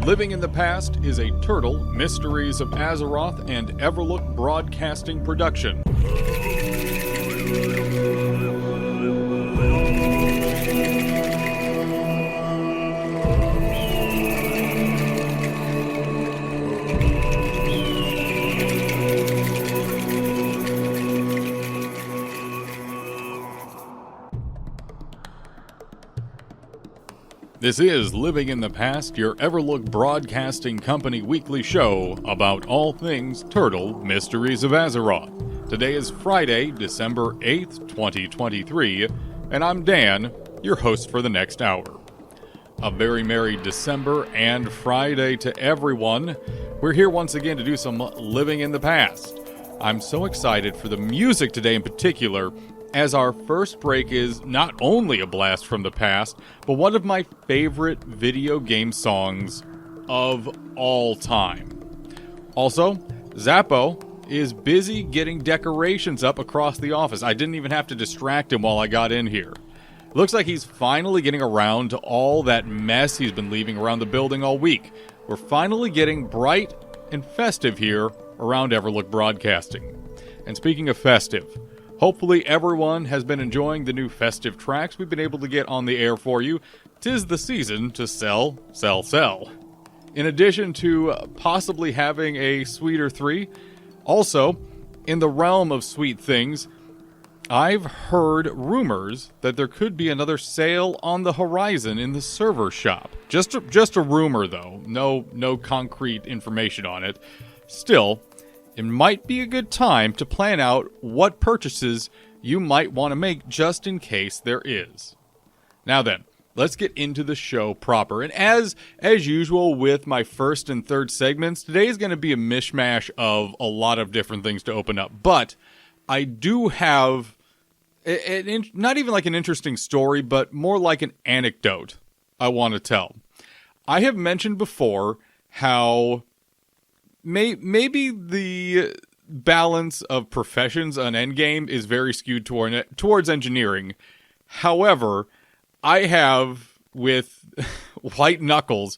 Living in the Past is a Turtle, Mysteries of Azeroth, and Everlook Broadcasting production. This is Living in the Past, your Everlook Broadcasting Company weekly show about all things Turtle, Mysteries of Azeroth. Today is Friday, December 8th, 2023, and I'm Dan, your host for the next hour. A very merry December and Friday to everyone. We're here once again to do some Living in the Past. I'm so excited for the music today in particular, as our first break is not only a blast from the past, but one of my favorite video game songs of all time. Also, Zappo is busy getting decorations up across the office. I didn't even have to distract him while I got in here. It looks like he's finally getting around to all that mess he's been leaving around the building all week. We're finally getting bright and festive here around Everlook Broadcasting. And speaking of festive, hopefully everyone has been enjoying the new festive tracks we've been able to get on the air for you. 'Tis the season to sell. In addition to possibly having a Sweeter 3, also, in the realm of sweet things, I've heard rumors that there could be another sale on the horizon in the server shop. Just a rumor, though. No concrete information on it. Still, it might be a good time to plan out what purchases you might want to make just in case there is. Now then, let's get into the show proper. And as usual with my first and third segments, today is going to be a mishmash of a lot of different things to open up. But I do have, not even like an interesting story, but more like an anecdote I want to tell. I have mentioned before how maybe the balance of professions on Endgame is very skewed towards engineering. However, I have, with white knuckles,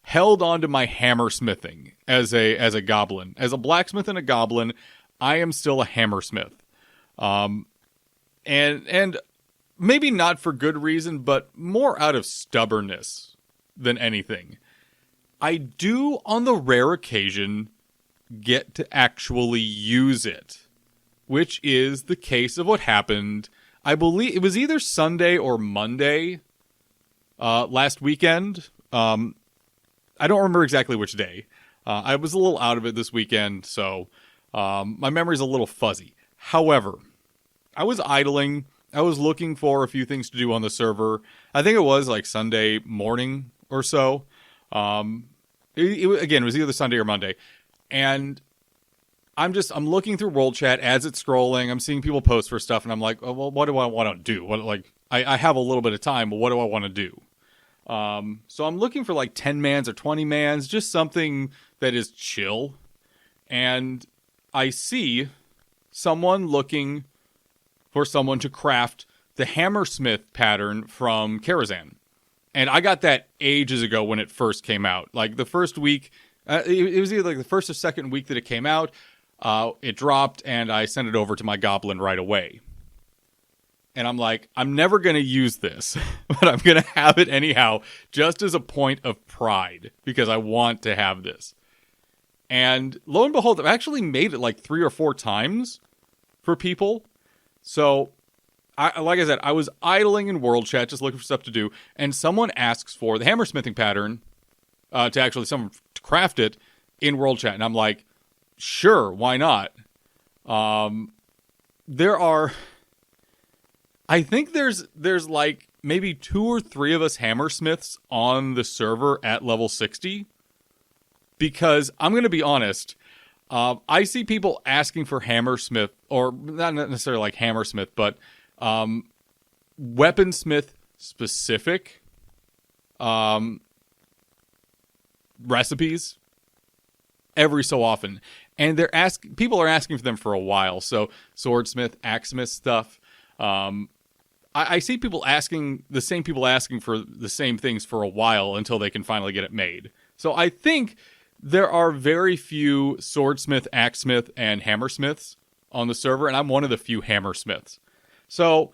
held onto my hammersmithing as a goblin. As a blacksmith and a goblin, I am still a hammersmith. And maybe not for good reason, but more out of stubbornness than anything. I do, on the rare occasion, get to actually use it, which is the case of what happened. I believe it was either Sunday or Monday last weekend. I don't remember exactly which day. I was a little out of it this weekend, so my memory's a little fuzzy. However, I was idling. I was looking for a few things to do on the server. I think it was like Sunday morning or so. It was either Sunday or Monday. And I'm looking through World Chat as it's scrolling. I'm seeing people post for stuff, and I'm like, oh, well, what do I want to do? I have a little bit of time, but what do I want to do? So I'm looking for like 10 mans or 20 mans, just something that is chill. And I see someone looking for someone to craft the Hammersmith pattern from Karazhan. And I got that ages ago when it first came out. Like the first week, it was either like the first or second week that it came out. It dropped, and I sent it over to my goblin right away. And I'm like, I'm never going to use this, but I'm going to have it anyhow, just as a point of pride, because I want to have this. And lo and behold, I've actually made it like 3 or 4 times for people. So, like I said, I was idling in World Chat, just looking for stuff to do, and someone asks for the hammersmithing pattern someone to craft it in World Chat. And I'm like, sure, why not? I think there's like maybe 2 or 3 of us hammersmiths on the server at level 60. Because I'm going to be honest, I see people asking for hammersmith, or not necessarily like hammersmith, but weaponsmith specific recipes every so often, and people are asking for them for a while. So swordsmith, axesmith stuff. I see the same people asking for the same things for a while until they can finally get it made. So I think there are very few swordsmith, axesmith, and hammersmiths on the server, and I'm one of the few hammersmiths. So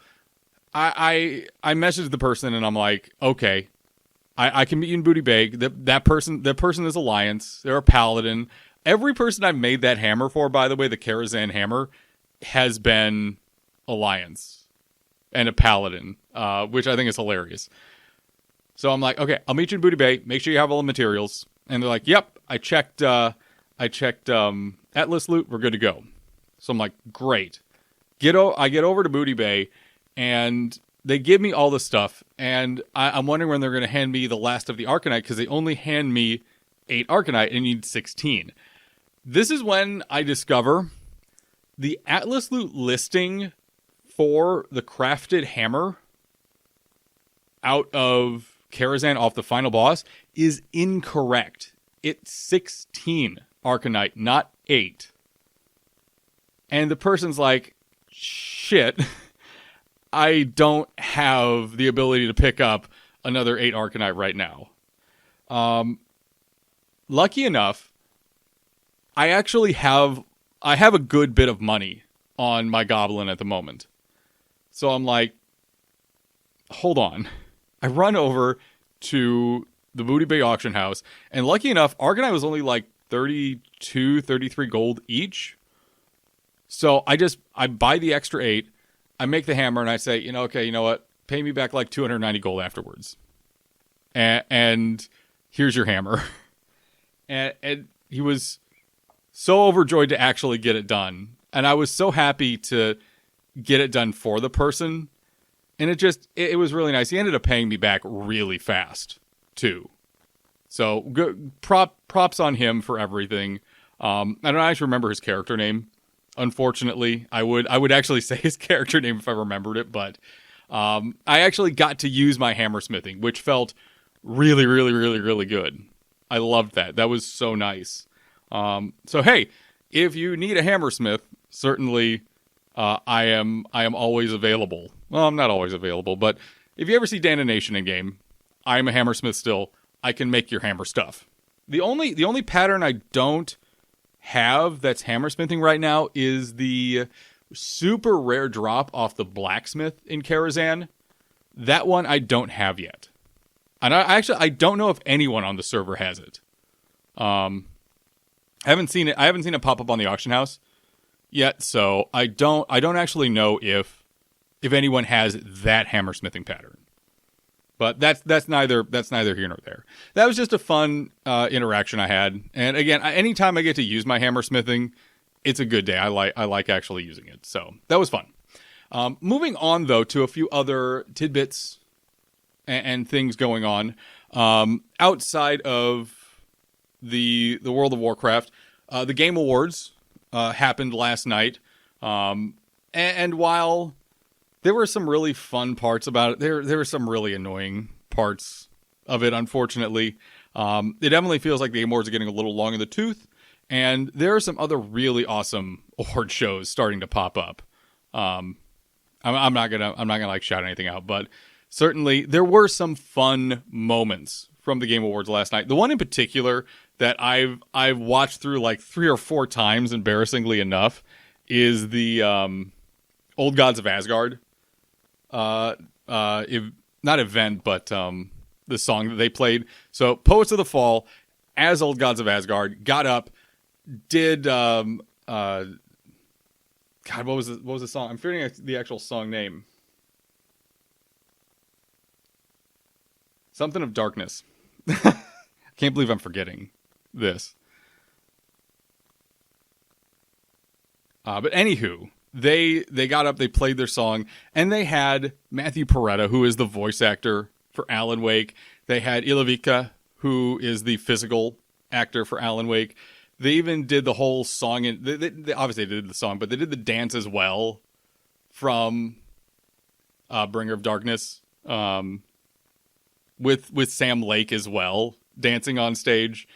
I messaged the person and I'm like, okay, I can meet you in Booty Bay. That person is Alliance. They're a paladin. Every person I've made that hammer for, by the way, the Karazhan hammer, has been Alliance and a paladin, which I think is hilarious. So I'm like, okay, I'll meet you in Booty Bay. Make sure you have all the materials. And they're like, yep, I checked Atlas loot. We're good to go. So I'm like, great. I get over to Booty Bay, and they give me all the stuff. And I'm wondering when they're going to hand me the last of the Arcanite, because they only hand me 8 Arcanite and need 16. This is when I discover the Atlas loot listing for the crafted hammer out of Karazhan off the final boss is incorrect. It's 16 Arcanite, not 8. And the person's like, shit, I don't have the ability to pick up another 8 Arcanite right now. Lucky enough, I actually have a good bit of money on my goblin at the moment. So I'm like, hold on. I run over to the Booty Bay auction house, and lucky enough, Arcanite was only like 32, 33 gold each. So I buy the extra 8, I make the hammer, and I say, okay, you know what? Pay me back like 290 gold afterwards. And here's your hammer. and he was so overjoyed to actually get it done. And I was so happy to get it done for the person. And it was really nice. He ended up paying me back really fast, too. So good props on him for everything. I don't actually remember his character name. Unfortunately, I would actually say his character name if I remembered it, but I actually got to use my hammersmithing, which felt really, really, really, really good. I loved that. That was so nice. So hey, if you need a hammersmith, certainly I am always available. Well, I'm not always available, but if you ever see Danonation in game, I'm a hammersmith still. I can make your hammer stuff. The only pattern I don't have that's hammersmithing right now is the super rare drop off the blacksmith in Karazhan. That one I don't have yet. And I don't know if anyone on the server has it. I haven't seen it pop up on the auction house yet, so I don't actually know if anyone has that hammersmithing pattern. But that's neither here nor there. That was just a fun interaction I had. And again, anytime I get to use my hammersmithing, it's a good day. I like actually using it. So that was fun. Moving on though to a few other tidbits and things going on outside of the World of Warcraft. The Game Awards happened last night, and while there were some really fun parts about it, there were some really annoying parts of it, unfortunately. It definitely feels like the Game Awards are getting a little long in the tooth, and there are some other really awesome award shows starting to pop up. I'm not gonna like shout anything out, but certainly there were some fun moments from the Game Awards last night. The one in particular that I've watched through like 3 or 4 times, embarrassingly enough, is the Old Gods of Asgard. Not event, but the song that they played. So Poets of the Fall, as Old Gods of Asgard, got up, did God, what was the song? I'm forgetting the actual song name. Something of Darkness. Can't believe I'm forgetting this. But anywho, they got up, they played their song, and they had Matthew Peretta, who is the voice actor for Alan Wake. They had Ilavika, who is the physical actor for Alan Wake. They even did the whole song, and they obviously did the song, but they did the dance as well from Bringer of Darkness, with Sam Lake as well dancing on stage.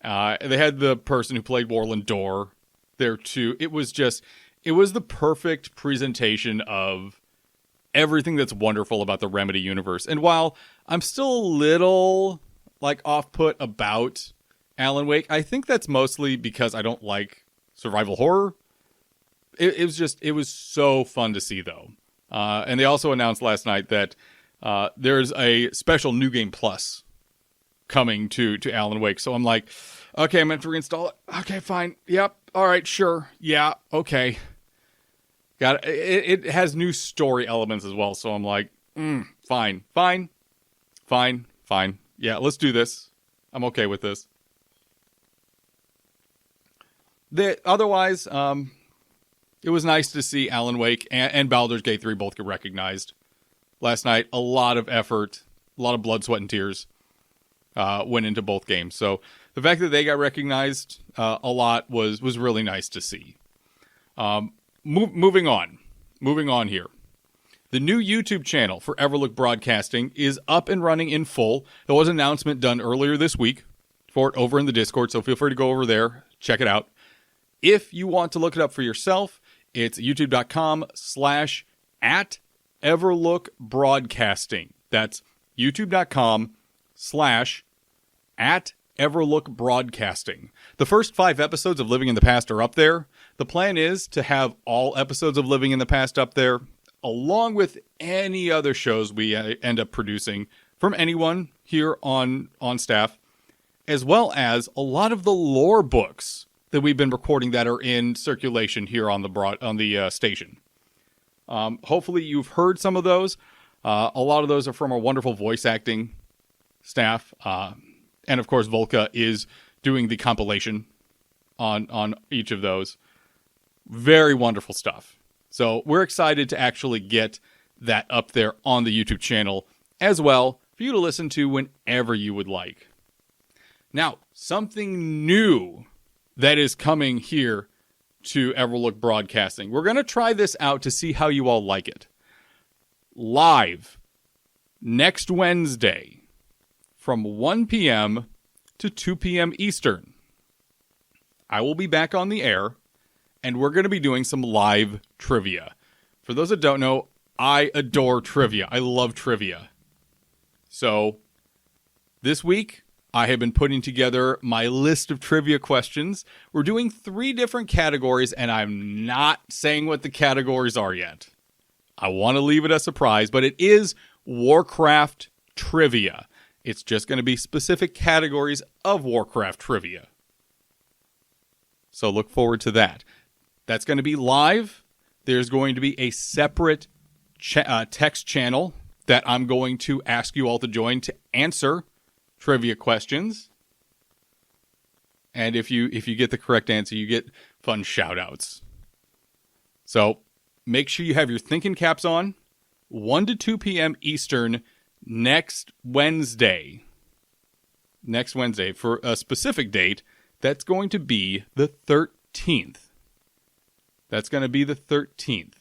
They had the person who played Warland Dorr there too. It was the perfect presentation of everything that's wonderful about the Remedy universe. And while I'm still a little like off-put about Alan Wake. I think that's mostly because I don't like survival horror. It was so fun to see, though. And they also announced last night that there's a special New Game Plus coming to Alan Wake. So I'm like, okay, I'm going to reinstall it. Okay, fine. Yep. All right, sure. Yeah, okay. Got it. It has new story elements as well. So I'm like, fine. Yeah, let's do this. I'm okay with this. Otherwise, it was nice to see Alan Wake and Baldur's Gate 3 both get recognized. Last night, a lot of effort, a lot of blood, sweat, and tears went into both games. So the fact that they got recognized a lot was really nice to see. Moving on here. The new YouTube channel for Everlook Broadcasting is up and running in full. There was an announcement done earlier this week for it over in the Discord, so feel free to go over there, check it out. If you want to look it up for yourself, it's youtube.com/@Everlook Broadcasting. That's youtube.com/@Everlook Broadcasting. The first 5 episodes of Living in the Past are up there. The plan is to have all episodes of Living in the Past up there, along with any other shows we end up producing from anyone here on staff, as well as a lot of the lore books that we've been recording that are in circulation here on the station. Hopefully you've heard some of those. A lot of those are from our wonderful voice acting staff. And of course, Volka is doing the compilation on each of those. Very wonderful stuff. So we're excited to actually get that up there on the YouTube channel as well for you to listen to whenever you would like. Now, something new that is coming here to Everlook Broadcasting. We're going to try this out to see how you all like it. Live next Wednesday from 1 p.m. to 2 p.m. Eastern. I will be back on the air, and we're going to be doing some live trivia. For those that don't know, I adore trivia. I love trivia. So, this week, I have been putting together my list of trivia questions. We're doing 3 different categories, and I'm not saying what the categories are yet. I want to leave it a surprise, but it is Warcraft trivia. It's just going to be specific categories of Warcraft trivia. So look forward to that. That's going to be live. There's going to be a separate text channel that I'm going to ask you all to join to answer trivia questions. And if you get the correct answer, you get fun shout-outs. So make sure you have your thinking caps on. 1 to 2 p.m. Eastern next Wednesday. Next Wednesday for a specific date. That's going to be the 13th. That's going to be the 13th.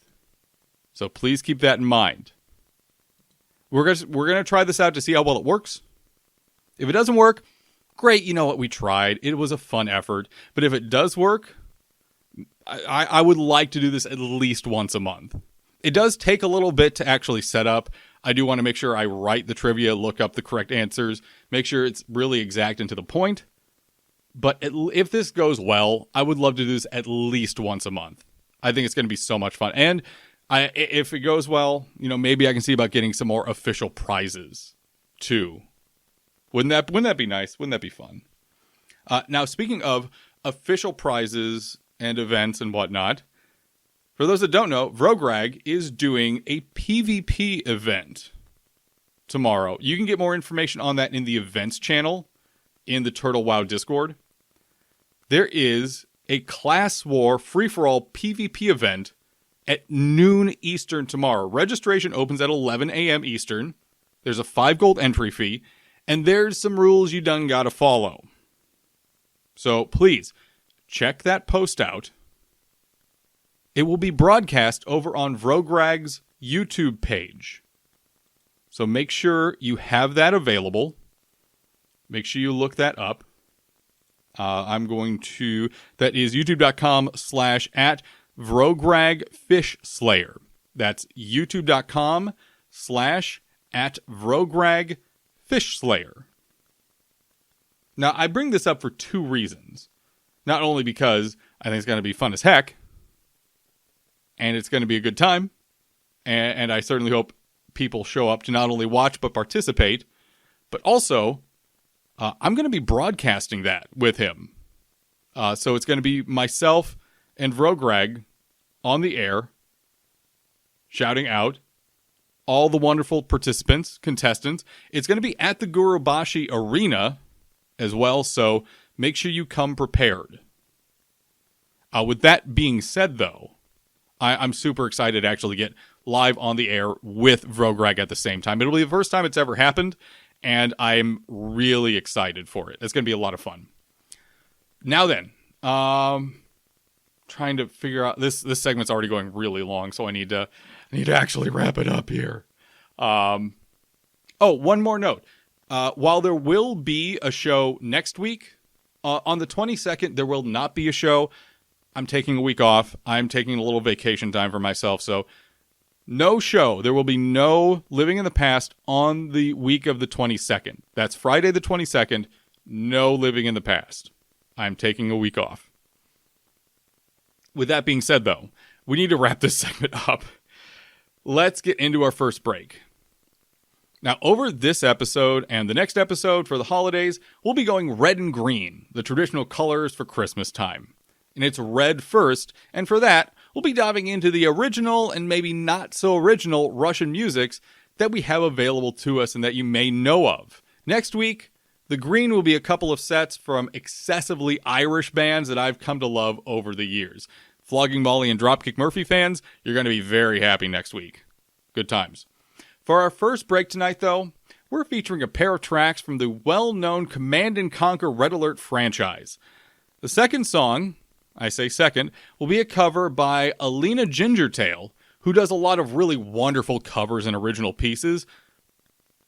So please keep that in mind. We're going to try this out to see how well it works. If it doesn't work, great, you know what, we tried. It was a fun effort. But if it does work, I would like to do this at least once a month. It does take a little bit to actually set up. I do want to make sure I write the trivia, look up the correct answers, make sure it's really exact and to the point. But if this goes well, I would love to do this at least once a month. I think it's going to be so much fun. And if it goes well, maybe I can see about getting some more official prizes too. Wouldn't that be nice? Wouldn't that be fun? Now, speaking of official prizes and events and whatnot, for those that don't know, Vrograg is doing a PvP event tomorrow. You can get more information on that in the events channel in the Turtle WoW Discord. There is a class war free-for-all PvP event at noon Eastern tomorrow. Registration opens at 11 a.m. Eastern. There's a 5 gold entry fee, and there's some rules you done gotta follow. So please, check that post out. It will be broadcast over on Vrograg's YouTube page. So make sure you have that available. Make sure you look that up. That is youtube.com/@VrogragFishSlayer. That's youtube.com/@VrogragFishSlayer. Now, I bring this up for two reasons. Not only because I think it's going to be fun as heck, and it's going to be a good time, and I certainly hope people show up to not only watch but participate, but also I'm going to be broadcasting that with him. So it's going to be myself and Vrogreg on the air, shouting out all the wonderful participants, contestants. It's going to be at the Gurubashi Arena as well, so make sure you come prepared. With that being said, though, I'm super excited to actually get live on the air with Vrogreg at the same time. It'll be the first time it's ever happened, and I'm really excited for it. It's going to be a lot of fun. Now then, trying to figure out this segment's already going really long, so I need to actually wrap it up here. One more note. While there will be a show next week, on the 22nd, there will not be a show. I'm taking a week off. I'm taking a little vacation time for myself, so no show. There will be no Living in the Past on the week of the 22nd. That's Friday the 22nd. No Living in the Past. I'm taking a week off. With that being said, though, we need to wrap this segment up. Let's get into our first break. Now, over this episode and the next episode for the holidays, we'll be going red and green, the traditional colors for Christmas time. And it's red first, and for that, we'll be diving into the original and maybe not so original Russian musics that we have available to us and that you may know of. Next week, the green will be a couple of sets from excessively Irish bands that I've come to love over the years. Flogging Molly and Dropkick Murphy fans, you're going to be very happy next week. Good times. For our first break tonight, though, we're featuring a pair of tracks from the well-known Command & Conquer Red Alert franchise. The second song, I say second, will be a cover by Alina Gingertail, who does a lot of really wonderful covers and original pieces,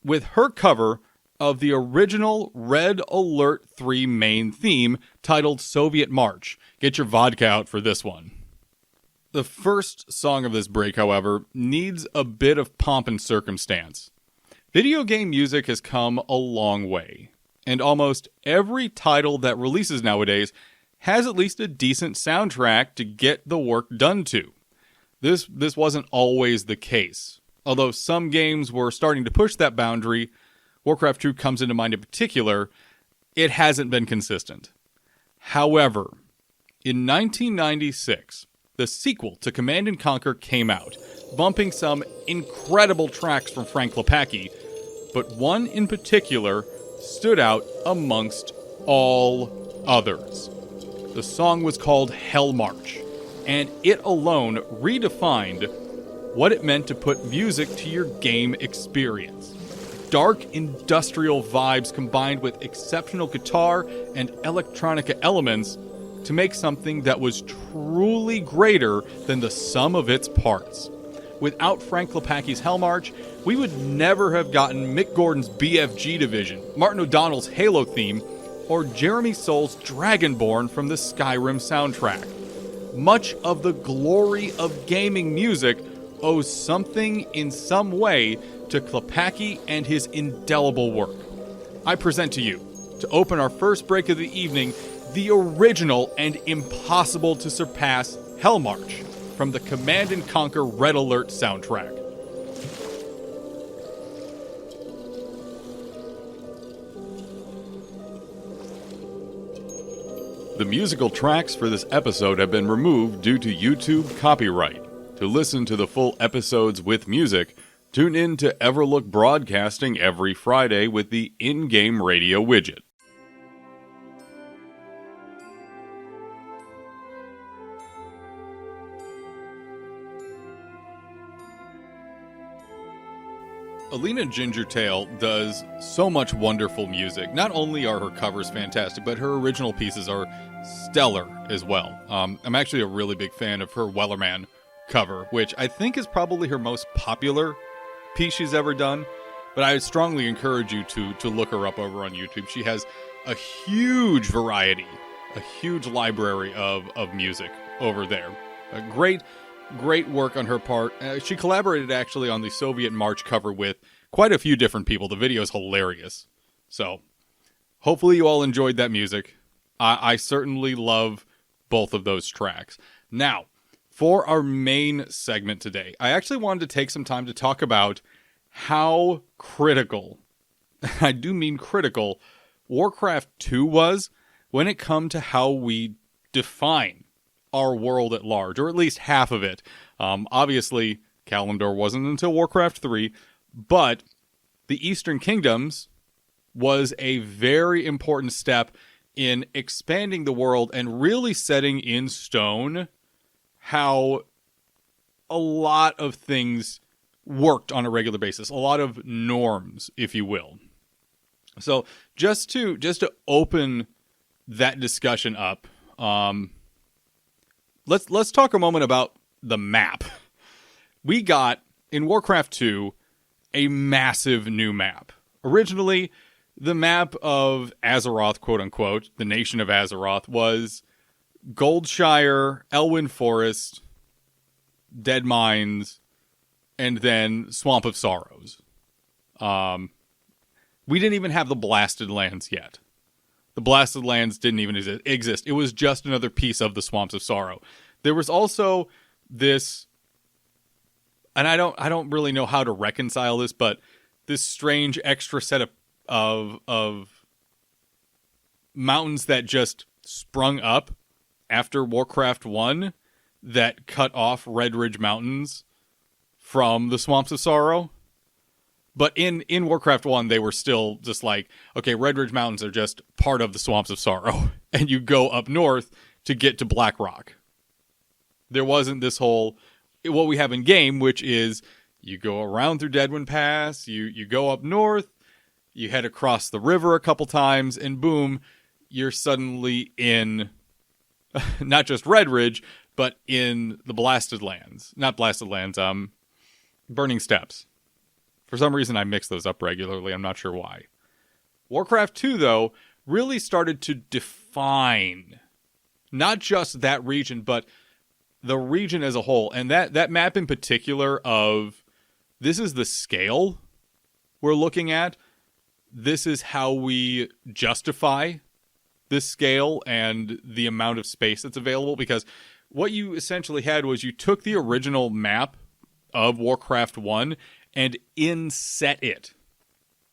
with her cover of the original Red Alert 3 main theme titled Soviet March. Get your vodka out for this one. The first song of this break, however, needs a bit of pomp and circumstance. Video game music has come a long way, and almost every title that releases nowadays has at least a decent soundtrack to get the work done to. This wasn't always the case. Although some games were starting to push that boundary, Warcraft 2 comes into mind in particular, it hasn't been consistent. However, in 1996, the sequel to Command & Conquer came out, bumping some incredible tracks from Frank Klepacki, but one in particular stood out amongst all others. The song was called Hell March, and it alone redefined what it meant to put music to your game experience. Dark industrial vibes combined with exceptional guitar and electronica elements to make something that was truly greater than the sum of its parts. Without Frank Klepacki's Hell March, we would never have gotten Mick Gordon's BFG division, Martin O'Donnell's Halo theme, or Jeremy Soul's Dragonborn from the Skyrim soundtrack. Much of the glory of gaming music owes something in some way to Klepacki and his indelible work. I present to you, to open our first break of the evening, the original and impossible to surpass Hell March from the Command & Conquer Red Alert soundtrack. The musical tracks for this episode have been removed due to YouTube copyright. To listen to the full episodes with music, tune in to Everlook Broadcasting every Friday with the in-game radio widget. Alina Gingertail does so much wonderful music. Not only are her covers fantastic, but her original pieces are stellar as well. I'm actually a really big fan of her Wellerman cover, which I think is probably her most popular piece she's ever done. But I strongly encourage you to look her up over on YouTube. She has a huge variety, a huge library of music over there. A great work on her part. She collaborated actually on the Soviet March cover with quite a few different people. The video is hilarious. So, Hopefully you all enjoyed that music. I certainly love both of those tracks. Now, for our main segment today, I actually wanted to take some time to talk about how critical, I do mean critical, Warcraft 2 was when it come to how we define our world at large, or at least half of it. Obviously, Kalimdor wasn't until Warcraft 3, but the Eastern Kingdoms was a very important step in expanding the world and really setting in stone how a lot of things worked on a regular basis, a lot of norms, if you will. So just to open that discussion up, let's talk a moment about the map. We got in Warcraft 2 a massive new map. Originally, the map of Azeroth, quote unquote, the nation of Azeroth, was Goldshire, Elwyn Forest, Dead Mines, and then Swamp of Sorrows. We didn't even have the Blasted Lands yet. The Blasted Lands didn't even exist. It was just another piece of the Swamps of Sorrow. There was also this, and I don't really know how to reconcile this, but this strange extra set of mountains that just sprung up after Warcraft 1 that cut off Red Ridge Mountains from the Swamps of Sorrow. But in Warcraft 1, they were still just like, okay, Red Ridge Mountains are just part of the Swamps of Sorrow, and you go up north to get to Blackrock. There wasn't this whole, what we have in game, which is you go around through Deadwind Pass, you go up north, you head across the river a couple times, and boom, you're suddenly in not just Red Ridge, but in the Blasted Lands. Not Blasted Lands, Burning Steppes. For some reason, I mix those up regularly. I'm not sure why. Warcraft 2, though, really started to define not just that region, but the region as a whole. And that map in particular of, this is the scale we're looking at. This is how we justify this scale and the amount of space that's available. Because what you essentially had was you took the original map of Warcraft 1 and inset it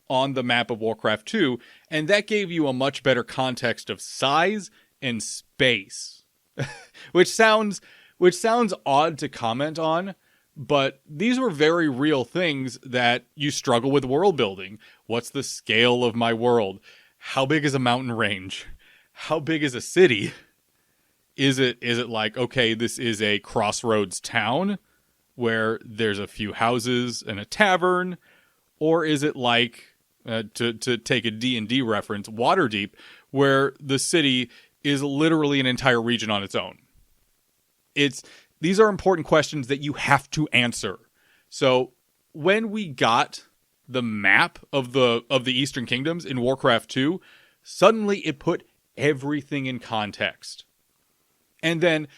on the map of Warcraft 2, and that gave you a much better context of size and space. which sounds odd to comment on, but these were very real things that you struggle with world building. What's the scale of my world? How big is a mountain range? How big is a city? Is it like, okay, this is a crossroads town where there's a few houses and a tavern? Or is it like, to take a D&D reference, Waterdeep, where the city is literally an entire region on its own? These are important questions that you have to answer. So when we got the map of the Eastern Kingdoms in Warcraft 2, suddenly it put everything in context. And then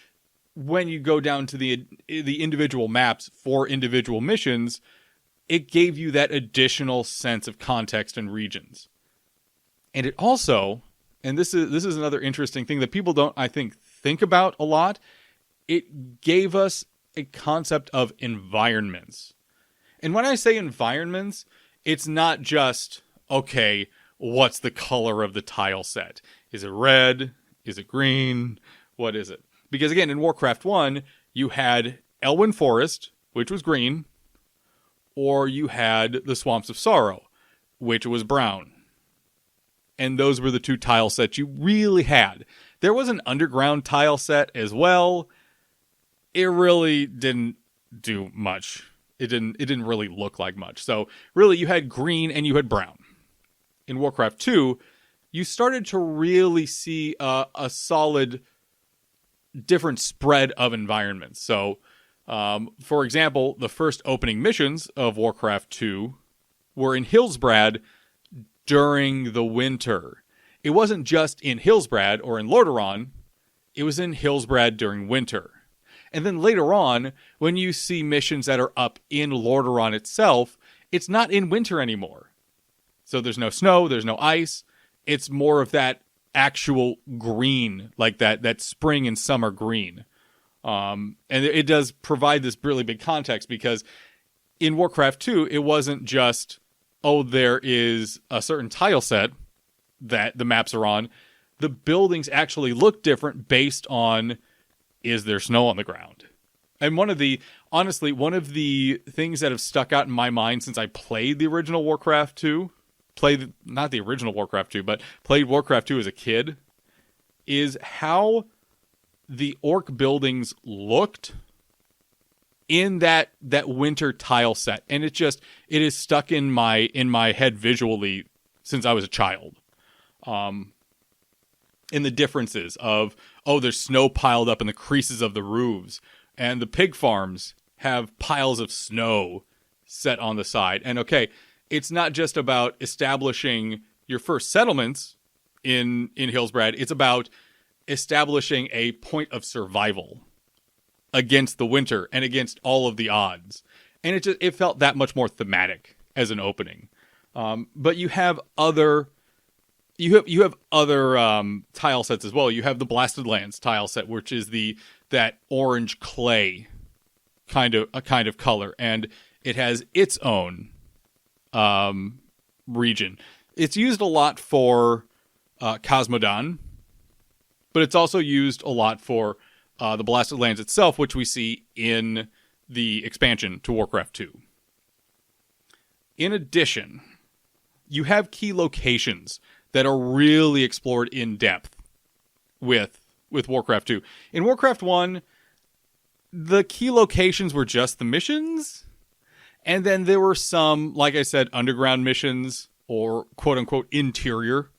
when you go down to the individual maps for individual missions, it gave you that additional sense of context and regions. And it also, and this is another interesting thing that people don't, I think about a lot, it gave us a concept of environments. And when I say environments, it's not just, okay, what's the color of the tile set? Is it red? Is it green? What is it? Because again, in Warcraft 1, you had Elwyn Forest, which was green, or you had the Swamps of Sorrow, which was brown. And those were the two tile sets you really had. There was an underground tile set as well. It really didn't do much. It didn't really look like much. So really, you had green and you had brown. In Warcraft 2, you started to really see a solid different spread of environments. So, for example, the first opening missions of Warcraft 2 were in Hillsbrad during the winter. It wasn't just in Hillsbrad or in Lordaeron. It was in Hillsbrad during winter. And then later on, when you see missions that are up in Lordaeron itself, it's not in winter anymore. So there's no snow, there's no ice. it's more of that actual green, like that spring and summer green. And it does provide this really big context, because in Warcraft 2, it wasn't just, oh, there is a certain tile set that the maps are on. The buildings actually look different based on, is there snow on the ground? And one of the things that have stuck out in my mind since I played the original Warcraft 2, not the original Warcraft 2, but played Warcraft 2 as a kid, is how the orc buildings looked in that winter tile set. And it is stuck in my head visually since I was a child. In the differences of, oh, there's snow piled up in the creases of the roofs, and the pig farms have piles of snow set on the side. And okay, it's not just about establishing your first settlements in Hillsbrad. It's about establishing a point of survival against the winter and against all of the odds. And it felt that much more thematic as an opening. But you have other tile sets as well. You have the Blasted Lands tile set, which is that orange clay kind of color, and it has its own region. It's used a lot for Cosmodan, but it's also used a lot for the Blasted Lands itself, which we see in the expansion to Warcraft 2. In addition, you have key locations that are really explored in depth with Warcraft 2. In Warcraft 1, the key locations were just the missions, and then there were some, like I said, underground missions, or quote-unquote interior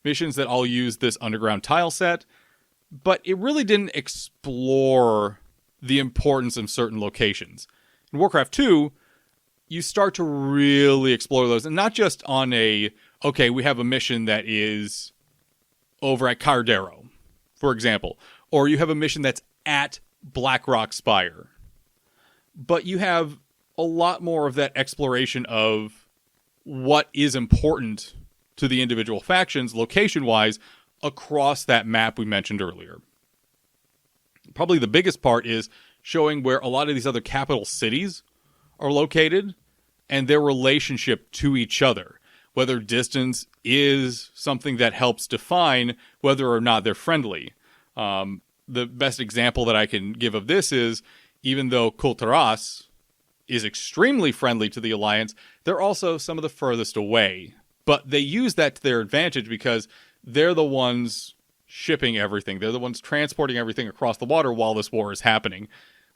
missions that all use this underground tile set, but it really didn't explore the importance of certain locations. In Warcraft 2, you start to really explore those, and not just on okay, we have a mission that is over at Cardero, for example, or you have a mission that's at Blackrock Spire, but you have a lot more of that exploration of what is important to the individual factions, location-wise, across that map we mentioned earlier. Probably the biggest part is showing where a lot of these other capital cities are located and their relationship to each other. Whether distance is something that helps define whether or not they're friendly. The best example that I can give of this is, even though Kultaras is extremely friendly to the Alliance, they're also some of the furthest away. But they use that to their advantage because they're the ones shipping everything. They're the ones transporting everything across the water while this war is happening.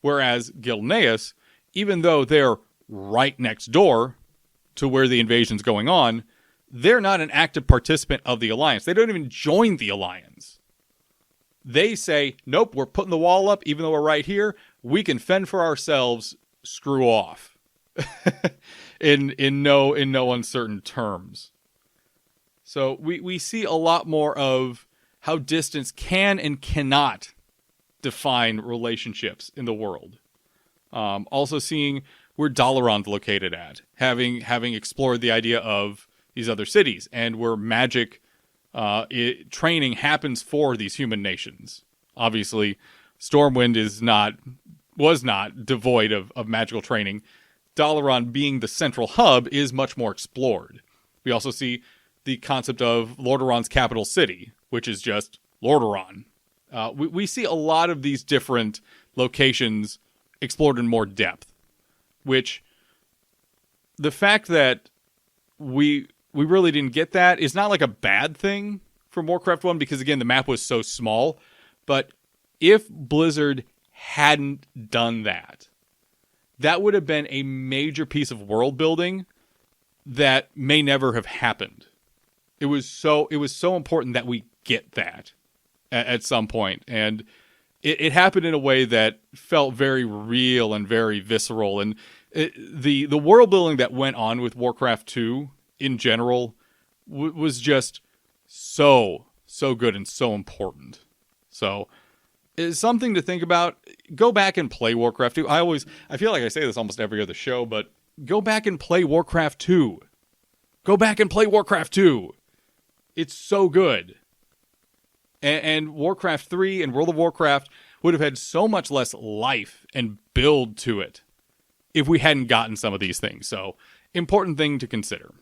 Whereas Gilneas, even though they're right next door to where the invasion's going on, they're not an active participant of the Alliance. They don't even join the Alliance. They say, nope, we're putting the wall up, even though we're right here. We can fend for ourselves. Screw off. in no uncertain terms. So we see a lot more of how distance can and cannot define relationships in the world. Also seeing where Dalaran's located at, having explored the idea of these other cities, and where magic training happens for these human nations. Obviously, Stormwind was not devoid of magical training. Dalaran, being the central hub, is much more explored. We also see the concept of Lordaeron's capital city, which is just Lordaeron. We see a lot of these different locations explored in more depth, which the fact that we really didn't get that is not like a bad thing from Warcraft 1, because again, the map was so small. But if Blizzard hadn't done that, that would have been a major piece of world building that may never have happened. It was so important that we get that at some point. And it happened in a way that felt very real and very visceral. And the world building that went on with Warcraft 2 in general was just so good and so important. So it's something to think about. Go back and play Warcraft 2. I feel like I say this almost every other show, but go back and play Warcraft 2. Go back and play Warcraft 2. It's so good. And Warcraft 3 and World of Warcraft would have had so much less life and build to it if we hadn't gotten some of these things. So, important thing to consider.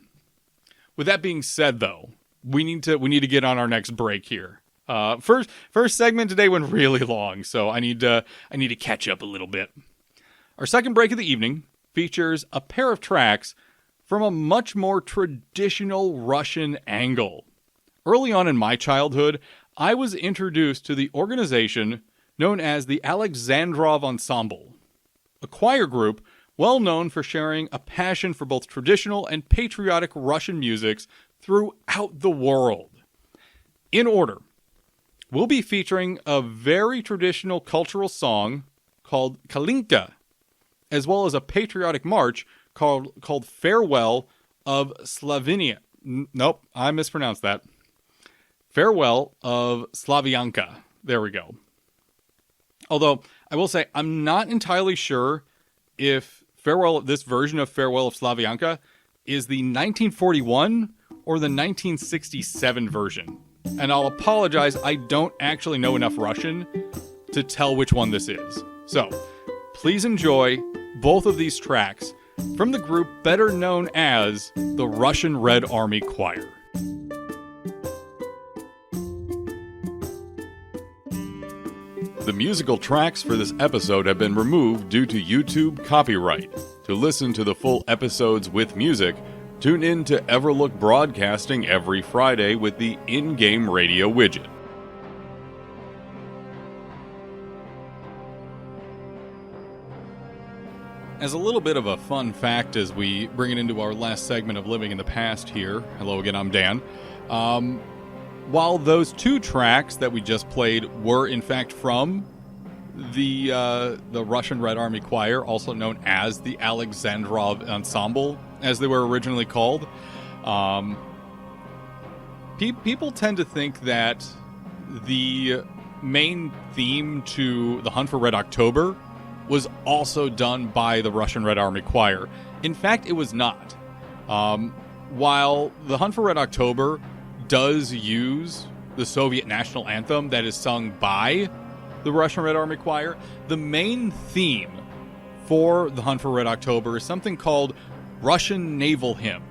With that being said, though, we need to get on our next break here. First segment today went really long, so I need to catch up a little bit. Our second break of the evening features a pair of tracks from a much more traditional Russian angle. Early on in my childhood, I was introduced to the organization known as the Alexandrov Ensemble, a choir group well known for sharing a passion for both traditional and patriotic Russian musics throughout the world. In order, we'll be featuring a very traditional cultural song called Kalinka, as well as a patriotic march called Farewell of Slovenia. Nope, I mispronounced that. Farewell of Slavianka. There we go. Although, I will say, I'm not entirely sure if this version of Farewell of Slavianka is the 1941 or the 1967 version. And I'll apologize, I don't actually know enough Russian to tell which one this is. So, please enjoy both of these tracks from the group better known as the Russian Red Army Choir. The musical tracks for this episode have been removed due to YouTube copyright. To listen to the full episodes with music, tune in to Everlook Broadcasting every Friday with the in-game radio widget. As a little bit of a fun fact as we bring it into our last segment of Living in the Past here, hello again, I'm Dan. While those two tracks that we just played were in fact from the Russian Red Army Choir, also known as the Alexandrov Ensemble, as they were originally called, people tend to think that the main theme to The Hunt for Red October was also done by the Russian Red Army Choir. In fact, it was not. While The Hunt for Red October does use the Soviet national anthem that is sung by the Russian Red Army Choir, the main theme for The Hunt for Red October is something called Russian Naval Hymn,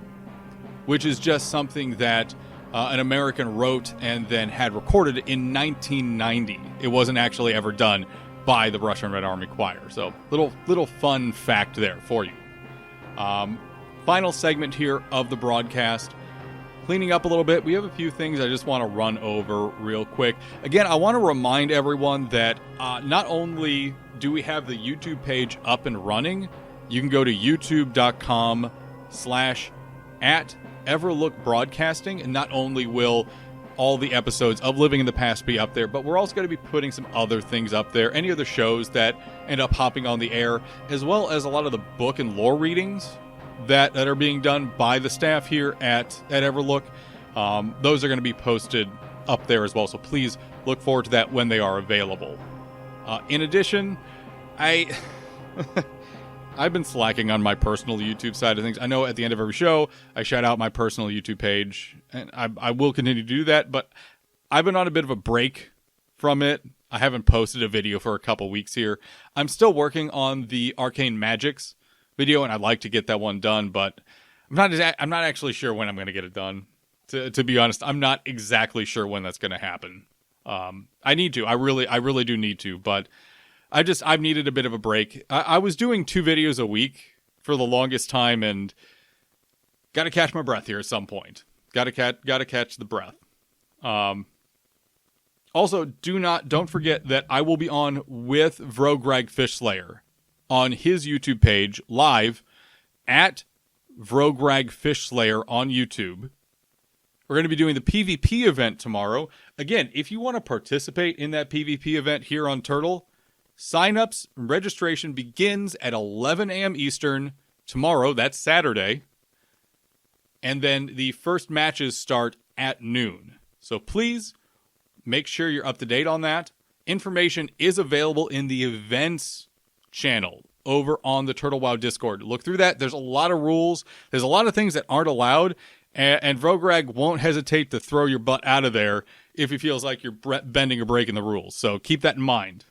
which is just something that an American wrote and then had recorded in 1990. It wasn't actually ever done by the Russian Red Army Choir. So, little fun fact there for you. Final segment here of the broadcast. Cleaning up a little bit, we have a few things I just want to run over real quick. Again, I want to remind everyone that not only do we have the YouTube page up and running, you can go to youtube.com/@Everlook Broadcasting, and not only will all the episodes of Living in the Past be up there, but we're also going to be putting some other things up there, any other shows that end up hopping on the air, as well as a lot of the book and lore readings that are being done by the staff here at Everlook. Those are going to be posted up there as well, so please look forward to that when they are available. In addition, I've been slacking on my personal YouTube side of things. I know at the end of every show, I shout out my personal YouTube page, and I will continue to do that, but I've been on a bit of a break from it. I haven't posted a video for a couple weeks here. I'm still working on the Arcane Magics video, and I'd like to get that one done, but I'm not actually sure when I'm going to get it done. To be honest, I'm not exactly sure when that's going to happen. I need to. I really do need to, but I've needed a bit of a break. I was doing 2 videos a week for the longest time, and got to catch my breath here at some point. Got to catch the breath. Also, don't forget that I will be on with Vrograg Fishslayer on his YouTube page, live at Vrograg Fishslayer on YouTube. We're going to be doing the PvP event tomorrow. Again, if you want to participate in that PvP event here on Turtle, sign-ups and registration begins at 11 a.m. Eastern tomorrow. That's Saturday. And then the first matches start at noon. So please make sure you're up to date on that. Information is available in the events channel over on the Turtle WoW Discord. Look through that. There's a lot of rules. There's a lot of things that aren't allowed. And Vrograg won't hesitate to throw your butt out of there if he feels like you're bending or breaking the rules. So keep that in mind.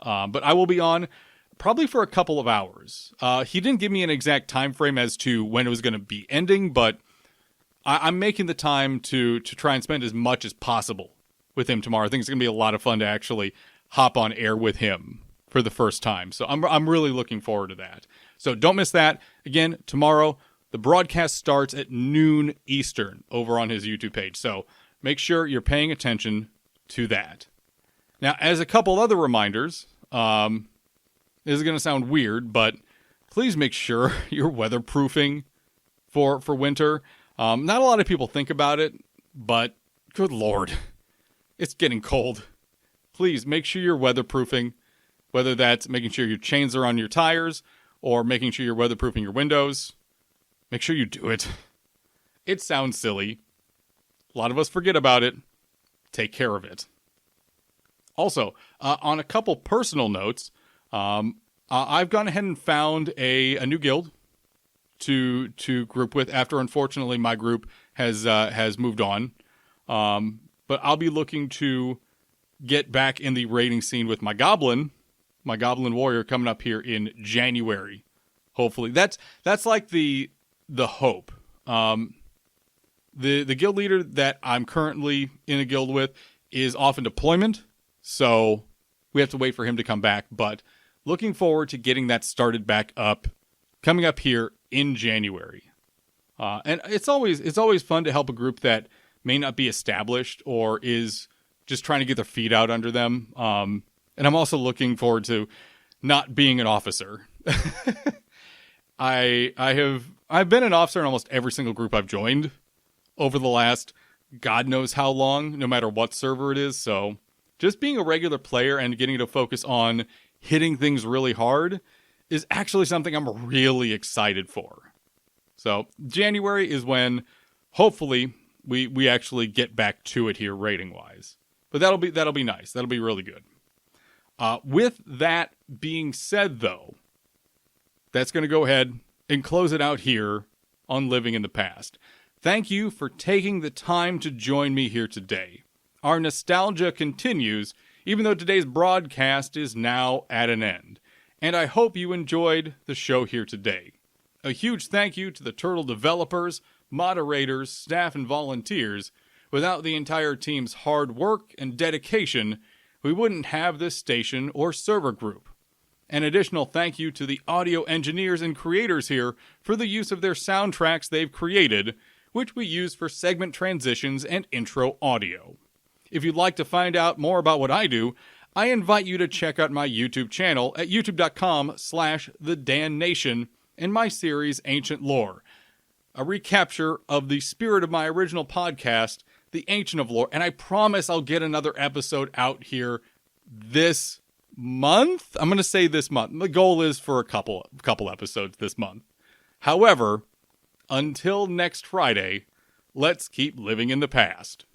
But I will be on probably for a couple of hours. He didn't give me an exact time frame as to when it was going to be ending, but I'm making the time to try and spend as much as possible with him tomorrow. I think it's going to be a lot of fun to actually hop on air with him for the first time. So I'm really looking forward to that. So don't miss that. Again, tomorrow, the broadcast starts at noon Eastern over on his YouTube page. So make sure you're paying attention to that. Now, as a couple other reminders, this is going to sound weird, but please make sure you're weatherproofing for winter. Not a lot of people think about it, but good Lord, it's getting cold. Please make sure you're weatherproofing, whether that's making sure your chains are on your tires or making sure you're weatherproofing your windows. Make sure you do it. It sounds silly. A lot of us forget about it. Take care of it. Also, on a couple personal notes, I've gone ahead and found a new guild to group with after, unfortunately, my group has moved on. But I'll be looking to get back in the raiding scene with my goblin warrior coming up here in January. Hopefully, that's like the hope. The guild leader that I'm currently in a guild with is off in deployment, so we have to wait for him to come back. But looking forward to getting that started back up, coming up here in January. And it's always fun to help a group that may not be established or is just trying to get their feet out under them. And I'm also looking forward to not being an officer. I've been an officer in almost every single group I've joined over the last God knows how long, no matter what server it is. So just being a regular player and getting to focus on hitting things really hard is actually something I'm really excited for. So January is when hopefully we actually get back to it here rating wise. But that'll be nice. That'll be really good. With that being said, though, that's going to go ahead and close it out here on Living in the Past. Thank you for taking the time to join me here today. Our nostalgia continues, even though today's broadcast is now at an end. And I hope you enjoyed the show here today. A huge thank you to the Turtle developers, moderators, staff, and volunteers. Without the entire team's hard work and dedication, we wouldn't have this station or server group. An additional thank you to the audio engineers and creators here for the use of their soundtracks they've created, which we use for segment transitions and intro audio. If you'd like to find out more about what I do, I invite you to check out my YouTube channel at youtube.com/TheDanNation and my series Ancient Lore, a recapture of the spirit of my original podcast, The Ancient of Lore, and I promise I'll get another episode out here this month. I'm going to say this month. The goal is for a couple episodes this month. However, until next Friday, let's keep living in the past.